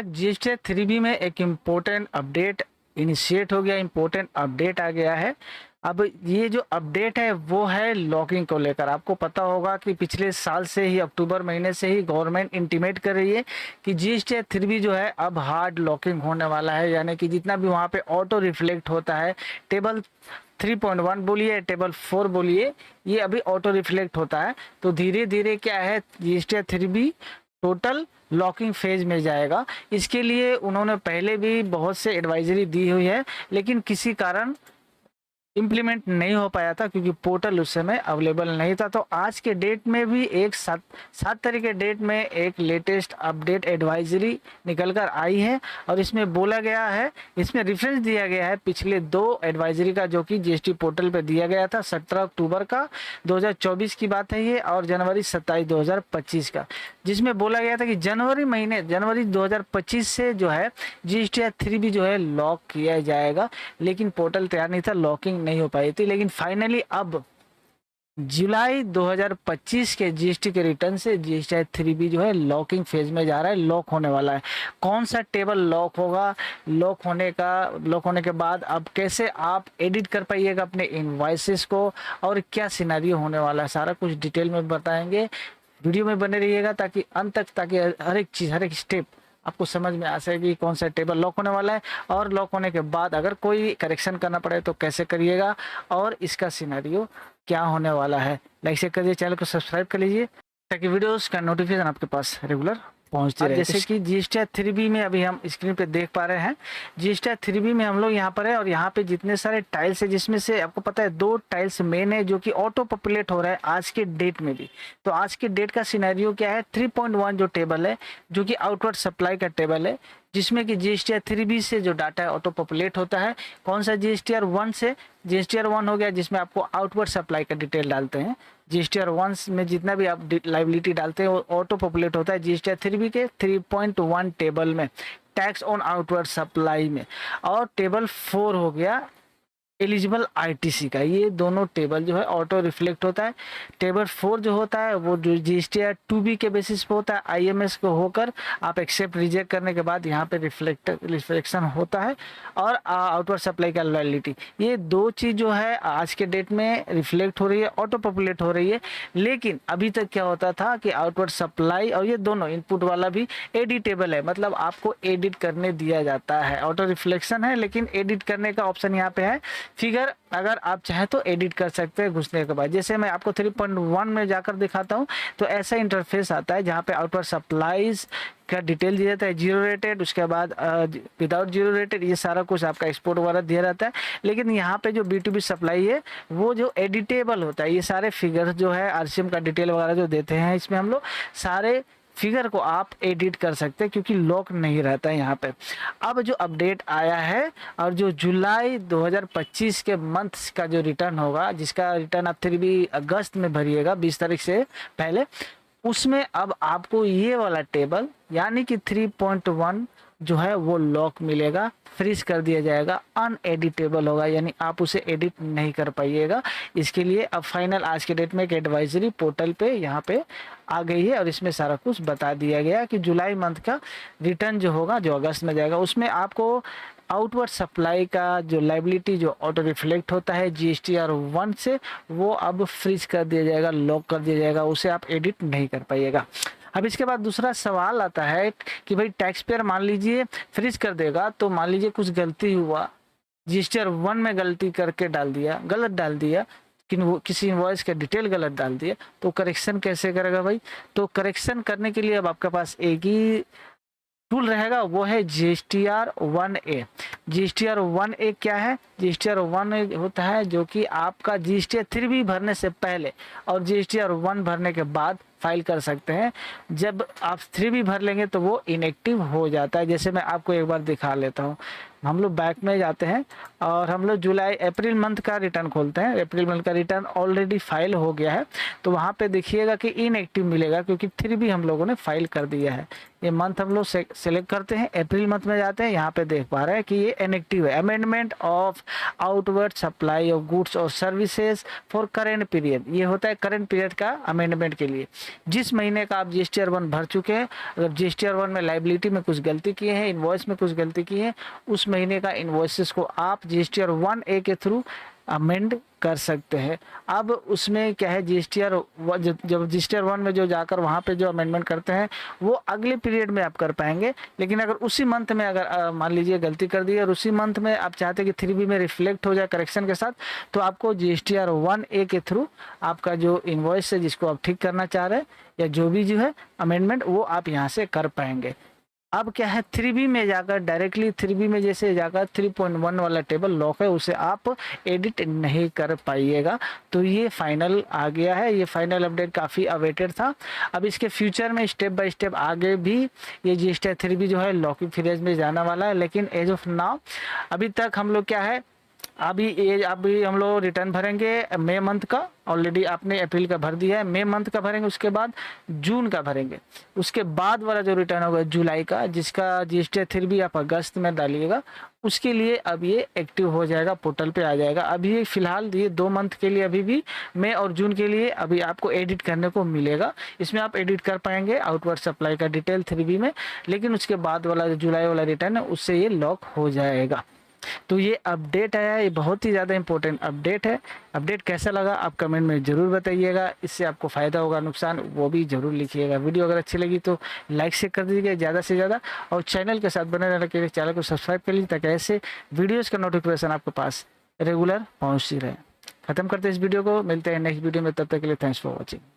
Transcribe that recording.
GST 3B में एक important update initiate हो गया, इम्पोर्टेंट अपडेट आ गया है। अब ये जो अपडेट है वो है लॉकिंग को लेकर। आपको पता होगा कि पिछले साल से ही अक्टूबर महीने से ही गवर्नमेंट इंटीमेट कर रही है कि जीएसटी 3B जो है अब हार्ड लॉकिंग होने वाला है, यानी कि जितना भी वहाँ पे ऑटो रिफ्लेक्ट होता है, टेबल 3.1 बोलिए, टेबल 4 बोलिए, ये अभी ऑटो रिफ्लेक्ट होता है। तो धीरे धीरे क्या है, GST 3B total locking phase में जाएगा। इसके लिए उन्होंने पहले भी बहुत से एडवाइजरी दी हुई है, लेकिन किसी कारण इम्प्लीमेंट नहीं हो पाया था क्योंकि पोर्टल उस समय अवेलेबल नहीं था। तो आज के डेट में भी एक 7 तारीख के डेट में एक लेटेस्ट अपडेट एडवाइजरी निकल कर आई है और इसमें बोला गया है, इसमें रेफरेंस दिया गया है पिछले 2 एडवाइजरी का जो कि जीएसटी पोर्टल पर दिया गया था। 17 अक्टूबर का 2024 की बात है ये, और जनवरी 27 2025 का, जिसमें बोला गया था कि जनवरी 2025 से जो है जीएसटी 3B जो है लॉक किया जाएगा। लेकिन पोर्टल तैयार नहीं था, लॉकिंग नहीं हो पाई थी। लेकिन फाइनली अब जुलाई 2025 के जीएसटी के रिटर्न से जीएसटी 3B जो है लॉकिंग फेज में जा रहा है, लॉक होने वाला है। कौन सा टेबल लॉक होगा, लॉक होने के बाद अब कैसे आप एडिट कर पाइएगा अपने इनवॉइसेस को, और क्या सिनेरियो होने वाला है, सारा कुछ डिटेल में बताएंगे। वीडियो में बने रहिएगा ताकि अंत तक, ताकि हर एक चीज़, हर एक स्टेप आपको समझ में आ सके कौन सा टेबल लॉक होने वाला है, और लॉक होने के बाद अगर कोई करेक्शन करना पड़े तो कैसे करिएगा, और इसका सिनेरियो क्या होने वाला है। लाइक शेयर करिए, चैनल को सब्सक्राइब कर लीजिए ताकि वीडियोस का नोटिफिकेशन आपके पास रेगुलर पहुंचती रहे। जैसे कि जीएसटी 3B में अभी हम स्क्रीन पे देख पा रहे हैं, जीएसटी 3B में हम लोग यहाँ पर है और यहाँ पे जितने सारे टाइल्स है, जिसमें से आपको पता है 2 टाइल्स मेन है जो कि ऑटो पॉपुलेट हो रहा है आज के डेट में भी। तो आज के डेट का सिनेरियो क्या है, 3.1 जो टेबल है जो कि आउटवर्ड सप्लाई का टेबल है, जिसमें कि जीएसटी 3B से जो डाटा है ऑटो पॉपुलेट होता है। कौन सा, जीएसटी 1 से। जीएसटी 1 हो गया जिसमें आपको आउटवर्ड सप्लाई का डिटेल डालते हैं। जीएसटी 1 में जितना भी आप लाइबिलिटी डालते हैं वो ऑटो पॉपुलेट होता है जीएसटी 3B के 3.1 टेबल में, टैक्स ऑन आउटवर्ड सप्लाई में। और टेबल 4 हो गया एलिजिबल आईटीसी का। ये दोनों टेबल जो है ऑटो रिफ्लेक्ट होता है। टेबल 4 जो होता है वो जो जीएसटी 2B के बेसिस पे होता है, आईएमएस को होकर आप एक्सेप्ट रिजेक्ट करने के बाद यहाँ पे रिफ्लेक्शन होता है, और आउटवर्ड सप्लाई का लॉयलिटी। ये 2 चीज़ जो है आज के डेट में रिफ्लेक्ट हो रही है, ऑटो पॉपुलेट हो रही है। लेकिन अभी तक क्या होता था कि आउटवर्ड सप्लाई और ये दोनों इनपुट वाला भी एडिटेबल है, मतलब आपको एडिट करने दिया जाता है। ऑटो रिफ्लेक्शन है लेकिन एडिट करने का ऑप्शन यहाँ पे है। फिगर अगर आप चाहें तो एडिट कर सकते हैं घुसने के बाद। जैसे मैं आपको 3.1 में जाकर दिखाता हूं तो ऐसा इंटरफेस आता है जहां पे आउटवर्ड सप्लाईज का डिटेल दिया जाता है, जीरो रेटेड, उसके बाद विदाउट जीरो रेटेड, ये सारा कुछ आपका एक्सपोर्ट वगैरह दिया रहता है। लेकिन यहाँ पे जो B2B सप्लाई है वो जो एडिटेबल होता है, ये सारे फिगर जो है आरसीएम का डिटेल वगैरह जो देते हैं, इसमें हम लोग सारे फिगर को आप एडिट कर सकते हैं क्योंकि लॉक नहीं रहता है यहाँ पे। अब जो अपडेट आया है और जो जुलाई 2025 के मंथ का जो रिटर्न होगा, जिसका रिटर्न आप 3B अगस्त में भरिएगा 20 तारीख से पहले, उसमें अब आपको ये वाला टेबल यानी कि 3.1 जो है वो लॉक मिलेगा, फ्रीज कर दिया जाएगा, अनएडिटेबल होगा, यानी आप उसे एडिट नहीं कर पाइएगा। इसके लिए अब फाइनल आज के डेट में एक एडवाइजरी पोर्टल पे यहाँ पे आ गई है और इसमें सारा कुछ बता दिया गया कि जुलाई मंथ का रिटर्न जो होगा, जो अगस्त में जाएगा, उसमें आपको आउटवर्ड सप्लाई का जो लाइबिलिटी जो ऑटो रिफ्लेक्ट होता है जीएसटी 1 से, वो अब फ्रीज कर दिया जाएगा, लॉक कर दिया जाएगा, उसे आप एडिट नहीं कर पाइएगा। अब इसके बाद दूसरा सवाल आता है कि भाई टैक्स पेयर मान लीजिए फ्रीज कर देगा, तो मान लीजिए कुछ गलती हुआ, जीएसटी 1 में गलती करके डाल दिया, गलत डाल दिया, किसी इनवॉइस का डिटेल गलत डाल दिया, तो करेक्शन कैसे करेगा भाई। तो करेक्शन करने के लिए अब आपके पास एक ही टूल रहेगा, वो है GSTR 1A। GSTR 1A क्या है, GSTR 1A होता है जो कि आपका GST 3B भरने से पहले और GSTR 1 भरने के बाद फाइल कर सकते हैं। जब आप 3B भर लेंगे तो वो इनएक्टिव हो जाता है। जैसे मैं आपको एक बार दिखा लेता हूँ, हम लोग बैक में जाते हैं और हम लोग अप्रैल मंथ का रिटर्न खोलते हैं। अप्रैल मंथ का रिटर्न ऑलरेडी फाइल हो गया है, तो वहाँ पे देखिएगा कि इनएक्टिव मिलेगा क्योंकि 3B हम लोगों ने फाइल कर दिया है। ये मंथ हम लोग सेलेक्ट करते हैं, अप्रैल मंथ में जाते हैं, यहाँ पे देख पा रहे हैं कि ये इनएक्टिव है। Amendment of outward supply of goods और सर्विसेज फॉर करेंट पीरियड, ये होता है करेंट पीरियड का अमेंडमेंट के लिए। जिस महीने का आप GSTR 1 भर चुके हैं, अगर GSTR 1 में लाइबिलिटी में कुछ गलती किए हैं, इनवॉइस में कुछ गलती की है, उस महीने का इनवॉइसेस को आप GSTR 1A के थ्रू अमेंड कर सकते हैं। अब उसमें क्या है, जब GSTR 1 में जो जाकर वहाँ पे जो अमेंडमेंट करते हैं वो अगले पीरियड में आप कर पाएंगे। लेकिन अगर उसी मंथ में अगर मान लीजिए गलती कर दी और उसी मंथ में आप चाहते हैं कि 3B में रिफ्लेक्ट हो जाए करेक्शन के साथ, तो आपको GSTR 1A के थ्रू आपका जो इन्वॉइस है जिसको आप ठीक करना चाह रहे हैं या जो भी जो है अमेंडमेंट, वो आप यहाँ से कर पाएंगे। अब क्या है, 3B में जाकर डायरेक्टली 3B में जैसे जाकर 3.1 वाला टेबल लॉक है उसे आप एडिट नहीं कर पाइएगा। तो ये फाइनल आ गया है, ये फाइनल अपडेट काफ़ी अवेटेड था। अब इसके फ्यूचर में स्टेप बाय स्टेप आगे भी ये GSTR 3B जो है लॉकिंग फेज में जाने वाला है। लेकिन एज ऑफ नाउ अभी तक हम लोग क्या है, अभी हम लोग रिटर्न भरेंगे मई मंथ का, ऑलरेडी आपने अप्रैल का भर दिया है, मई मंथ का भरेंगे, उसके बाद जून का भरेंगे, उसके बाद वाला जो रिटर्न होगा जुलाई का, जिसका GSTR 3B आप अगस्त में डालिएगा, उसके लिए अब ये एक्टिव हो जाएगा, पोर्टल पे आ जाएगा। अभी फिलहाल ये 2 मंथ के लिए अभी भी मई और जून के लिए अभी आपको एडिट करने को मिलेगा। इसमें आप एडिट कर पाएंगे आउटवर्ड सप्लाई का डिटेल 3B में, लेकिन उसके बाद वाला जो जुलाई वाला रिटर्न है उससे ये लॉक हो जाएगा। तो ये अपडेट आया, ये बहुत ही ज़्यादा इंपॉर्टेंट अपडेट है। अपडेट कैसा लगा आप कमेंट में ज़रूर बताइएगा। इससे आपको फ़ायदा होगा नुकसान वो भी ज़रूर लिखिएगा। वीडियो अगर अच्छी लगी तो लाइक शेयर कर दीजिएगा ज़्यादा से ज़्यादा, और चैनल के साथ बने रहने के लिए चैनल को सब्सक्राइब कर लीजिए ताकि ऐसे वीडियोज़ का नोटिफिकेशन आपके पास रेगुलर पहुँचती रहे। खत्म करते हैं इस वीडियो को, मिलते हैं नेक्स्ट वीडियो में, तब तक के लिए थैंक्स फॉर वॉचिंग।